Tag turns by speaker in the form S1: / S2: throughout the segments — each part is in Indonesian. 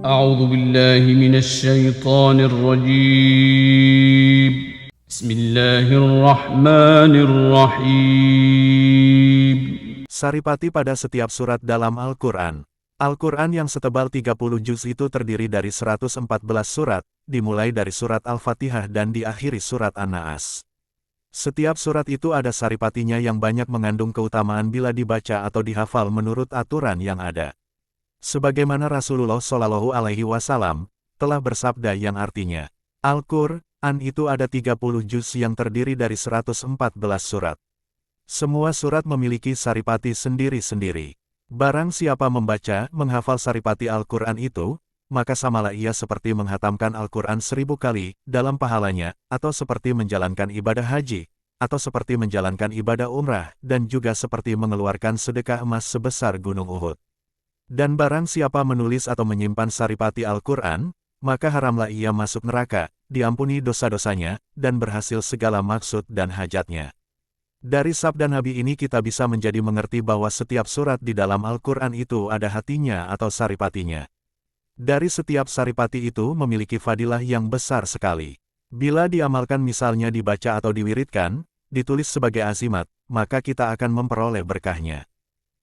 S1: أعوذ بالله من الشيطان الرجيم. بسم الله الرحمن الرحيم.
S2: Saripati pada setiap surat dalam Al-Quran. Al-Quran yang setebal 30 juz itu terdiri dari 114 surat, dimulai dari surat Al-Fatihah dan diakhiri surat An-Naas. Setiap surat itu ada saripatinya yang banyak mengandung keutamaan bila dibaca atau dihafal menurut aturan yang ada. Sebagaimana Rasulullah Shallallahu Alaihi Wasallam telah bersabda yang artinya, Al-Quran itu ada 30 juz yang terdiri dari 114 surat. Semua surat memiliki saripati sendiri-sendiri. Barang siapa membaca, menghafal saripati Al-Quran itu, maka samalah ia seperti menghatamkan Al-Quran 1000 kali dalam pahalanya, atau seperti menjalankan ibadah haji, atau seperti menjalankan ibadah umrah, dan juga seperti mengeluarkan sedekah emas sebesar gunung Uhud. Dan barang siapa menulis atau menyimpan saripati Al-Quran, maka haramlah ia masuk neraka, diampuni dosa-dosanya, dan berhasil segala maksud dan hajatnya. Dari sabda Nabi ini kita bisa menjadi mengerti bahwa setiap surat di dalam Al-Quran itu ada hatinya atau saripatinya. Dari setiap saripati itu memiliki fadilah yang besar sekali. Bila diamalkan misalnya dibaca atau diwiridkan, ditulis sebagai azimat, maka kita akan memperoleh berkahnya.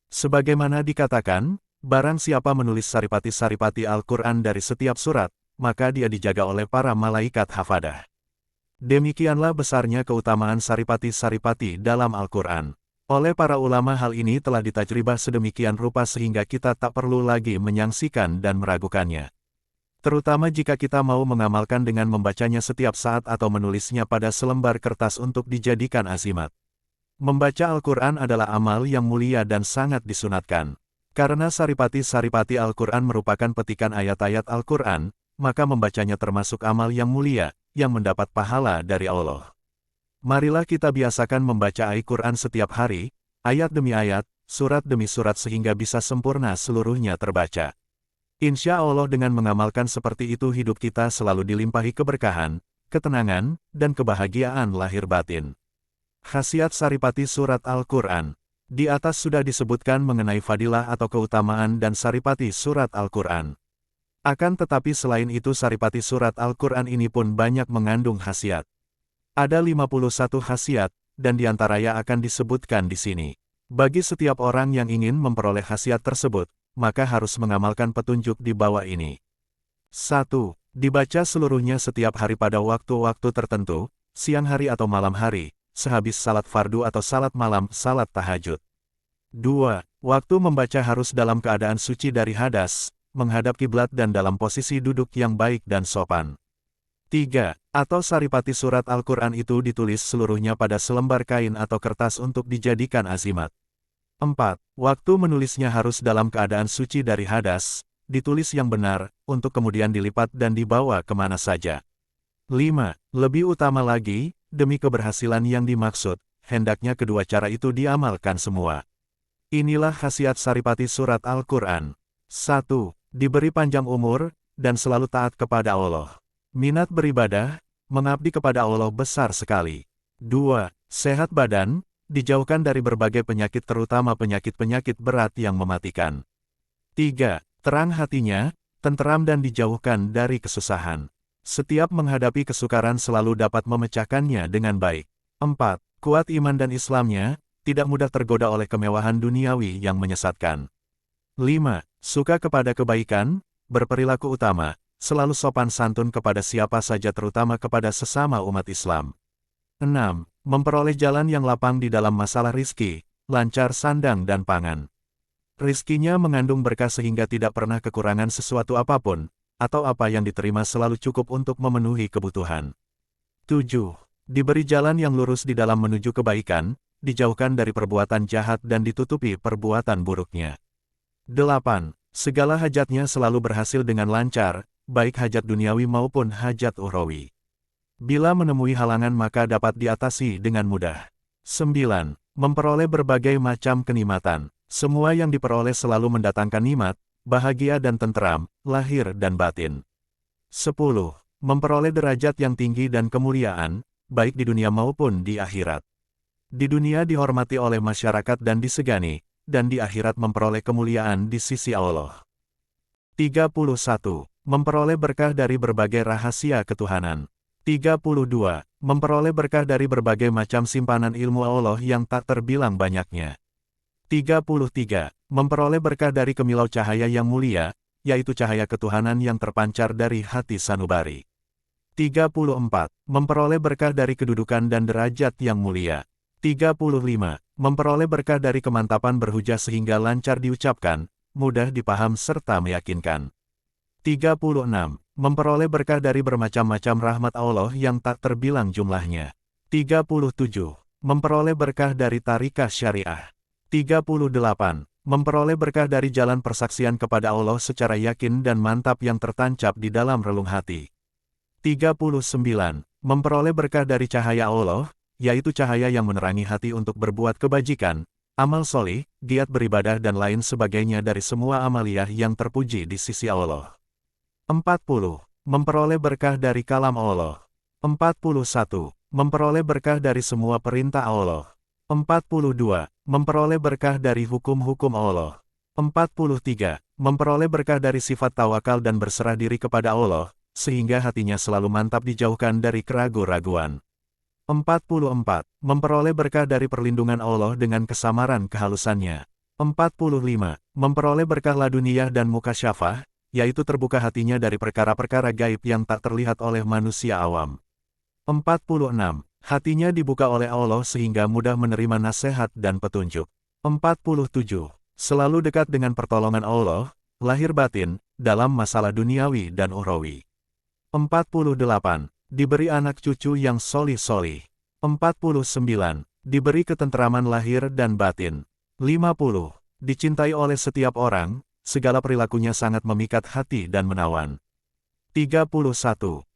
S2: Sebagaimana dikatakan, barang siapa menulis saripati-saripati Al-Quran dari setiap surat, maka dia dijaga oleh para malaikat hafadah. Demikianlah besarnya keutamaan saripati-saripati dalam Al-Quran. Oleh para ulama hal ini telah ditajribah sedemikian rupa sehingga kita tak perlu lagi menyaksikan dan meragukannya. Terutama jika kita mau mengamalkan dengan membacanya setiap saat atau menulisnya pada selembar kertas untuk dijadikan azimat. Membaca Al-Quran adalah amal yang mulia dan sangat disunatkan. Karena saripati-saripati Al-Quran merupakan petikan ayat-ayat Al-Quran, maka membacanya termasuk amal yang mulia, yang mendapat pahala dari Allah. Marilah kita biasakan membaca Al-Quran setiap hari, ayat demi ayat, surat demi surat sehingga bisa sempurna seluruhnya terbaca. Insya Allah dengan mengamalkan seperti itu hidup kita selalu dilimpahi keberkahan, ketenangan, dan kebahagiaan lahir batin. Khasiat saripati surat Al-Quran. Di atas sudah disebutkan mengenai fadilah atau keutamaan dan saripati surat Al-Quran. Akan tetapi selain itu saripati surat Al-Quran ini pun banyak mengandung khasiat. Ada 51 khasiat, dan diantaranya akan disebutkan di sini. Bagi setiap orang yang ingin memperoleh khasiat tersebut, maka harus mengamalkan petunjuk di bawah ini. 1. Dibaca seluruhnya setiap hari pada waktu-waktu tertentu, siang hari atau malam hari, sehabis salat fardu atau salat malam, salat tahajud. 2. Waktu membaca harus dalam keadaan suci dari hadas, menghadap kiblat dan dalam posisi duduk yang baik dan sopan. 3. Atau saripati surat Al-Quran itu ditulis seluruhnya pada selembar kain atau kertas untuk dijadikan azimat. 4. Waktu menulisnya harus dalam keadaan suci dari hadas, ditulis yang benar, untuk kemudian dilipat dan dibawa kemana saja. 5. Lebih utama lagi, demi keberhasilan yang dimaksud, hendaknya kedua cara itu diamalkan semua. Inilah khasiat saripati surat Al-Quran. 1. Diberi panjang umur, dan selalu taat kepada Allah. Minat beribadah, mengabdi kepada Allah besar sekali. 2. Sehat badan, dijauhkan dari berbagai penyakit terutama penyakit-penyakit berat yang mematikan. 3. Terang hatinya, tenteram dan dijauhkan dari kesusahan. Setiap menghadapi kesukaran selalu dapat memecahkannya dengan baik. 4. Kuat iman dan Islamnya, tidak mudah tergoda oleh kemewahan duniawi yang menyesatkan. 5. Suka kepada kebaikan, berperilaku utama, selalu sopan santun kepada siapa saja terutama kepada sesama umat Islam. 6. Memperoleh jalan yang lapang di dalam masalah rizki, lancar sandang dan pangan. Rizkinya mengandung berkah sehingga tidak pernah kekurangan sesuatu apapun, atau apa yang diterima selalu cukup untuk memenuhi kebutuhan. 7. Diberi jalan yang lurus di dalam menuju kebaikan, dijauhkan dari perbuatan jahat dan ditutupi perbuatan buruknya. 8. Segala hajatnya selalu berhasil dengan lancar, baik hajat duniawi maupun hajat ukhrawi. Bila menemui halangan maka dapat diatasi dengan mudah. 9. Memperoleh berbagai macam kenikmatan. Semua yang diperoleh selalu mendatangkan nikmat, bahagia dan tenteram, lahir dan batin. 10. Memperoleh derajat yang tinggi dan kemuliaan, baik di dunia maupun di akhirat. Di dunia dihormati oleh masyarakat dan disegani, dan di akhirat memperoleh kemuliaan di sisi Allah. 31. Memperoleh berkah dari berbagai rahasia ketuhanan. 32. Memperoleh berkah dari berbagai macam simpanan ilmu Allah yang tak terbilang banyaknya. 33. Memperoleh berkah dari kemilau cahaya yang mulia, yaitu cahaya ketuhanan yang terpancar dari hati sanubari. 34. Memperoleh berkah dari kedudukan dan derajat yang mulia. 35. Memperoleh berkah dari kemantapan berhujah sehingga lancar diucapkan, mudah dipaham serta meyakinkan. 36. Memperoleh berkah dari bermacam-macam rahmat Allah yang tak terbilang jumlahnya. 37. Memperoleh berkah dari tarikah syariah. 38. Memperoleh berkah dari jalan persaksian kepada Allah secara yakin dan mantap yang tertancap di dalam relung hati. 39. Memperoleh berkah dari cahaya Allah, yaitu cahaya yang menerangi hati untuk berbuat kebajikan, amal solih, giat beribadah dan lain sebagainya dari semua amaliyah yang terpuji di sisi Allah. 40. Memperoleh berkah dari kalam Allah. 41. Memperoleh berkah dari semua perintah Allah. 42. Memperoleh berkah dari hukum-hukum Allah. 43. Memperoleh berkah dari sifat tawakal dan berserah diri kepada Allah, sehingga hatinya selalu mantap dijauhkan dari keraguan-raguan. 44. Memperoleh berkah dari perlindungan Allah dengan kesamaran kehalusannya. 45. Memperoleh berkah laduniyah dan mukasyafah, yaitu terbuka hatinya dari perkara-perkara gaib yang tak terlihat oleh manusia awam. 46. Hatinya dibuka oleh Allah sehingga mudah menerima nasihat dan petunjuk. 47. Selalu dekat dengan pertolongan Allah, lahir batin, dalam masalah duniawi dan ukhrawi. 48. Diberi anak cucu yang solih-solih. 49. Diberi ketenteraman lahir dan batin. 50. Dicintai oleh setiap orang, segala perilakunya sangat memikat hati dan menawan. 31.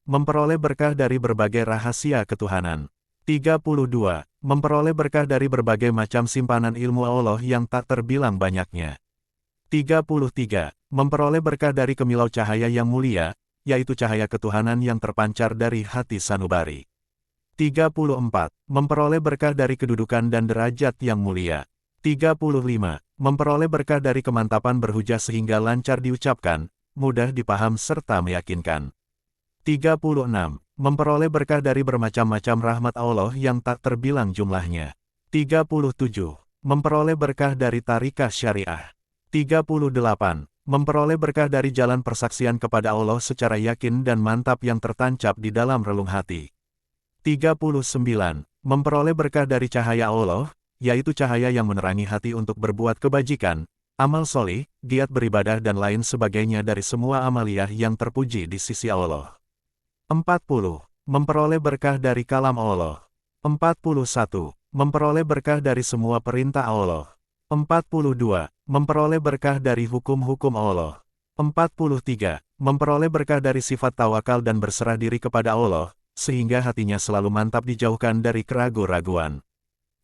S2: Memperoleh berkah dari berbagai rahasia ketuhanan. 32. Memperoleh berkah dari berbagai macam simpanan ilmu Allah yang tak terbilang banyaknya. 33. Memperoleh berkah dari kemilau cahaya yang mulia, yaitu cahaya ketuhanan yang terpancar dari hati sanubari. 34. Memperoleh berkah dari kedudukan dan derajat yang mulia. 35. Memperoleh berkah dari kemantapan berhujah sehingga lancar diucapkan, mudah dipaham serta meyakinkan. 36. Memperoleh berkah dari bermacam-macam rahmat Allah yang tak terbilang jumlahnya. 37. Memperoleh berkah dari tarikah syariah. 38. Memperoleh berkah dari jalan persaksian kepada Allah secara yakin dan mantap yang tertancap di dalam relung hati. 39. Memperoleh berkah dari cahaya Allah, yaitu cahaya yang menerangi hati untuk berbuat kebajikan, amal solih, giat beribadah dan lain sebagainya dari semua amaliyah yang terpuji di sisi Allah. 40. Memperoleh berkah dari kalam Allah. 41. Memperoleh berkah dari semua perintah Allah. 42. Memperoleh berkah dari hukum-hukum Allah. 43. Memperoleh berkah dari sifat tawakal dan berserah diri kepada Allah, sehingga hatinya selalu mantap dijauhkan dari keraguan-raguan.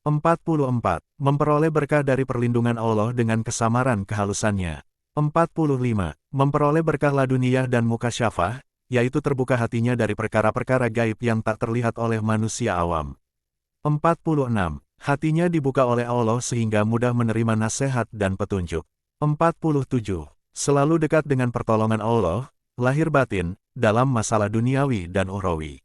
S2: 44. Memperoleh berkah dari perlindungan Allah dengan kesamaran kehalusannya. 45. Memperoleh berkah laduniyah dan mukasyafah, yaitu terbuka hatinya dari perkara-perkara gaib yang tak terlihat oleh manusia awam. 46. Hatinya dibuka oleh Allah sehingga mudah menerima nasihat dan petunjuk. 47. Selalu dekat dengan pertolongan Allah, lahir batin, dalam masalah duniawi dan ukhrawi.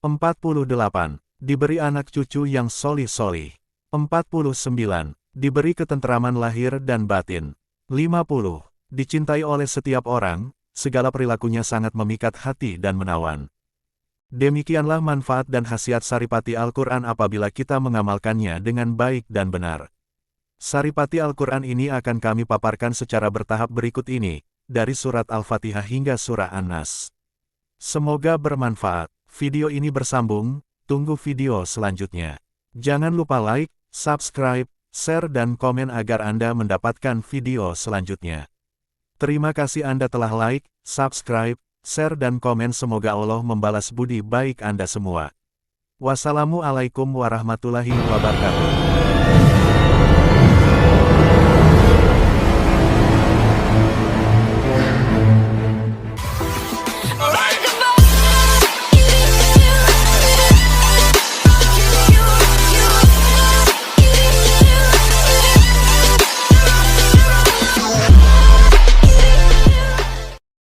S2: 48. Diberi anak cucu yang solih-solih. 49. Diberi ketenteraman lahir dan batin. 50. Dicintai oleh setiap orang, segala perilakunya sangat memikat hati dan menawan. Demikianlah manfaat dan khasiat Saripati Al-Quran apabila kita mengamalkannya dengan baik dan benar. Saripati Al-Quran ini akan kami paparkan secara bertahap berikut ini, dari surat Al-Fatihah hingga surah An-Nas. Semoga bermanfaat. Video ini bersambung, tunggu video selanjutnya. Jangan lupa like, subscribe, share dan komen agar Anda mendapatkan video selanjutnya. Terima kasih Anda telah like, subscribe, share dan komen. Semoga Allah membalas budi baik Anda semua. Wassalamualaikum warahmatullahi wabarakatuh.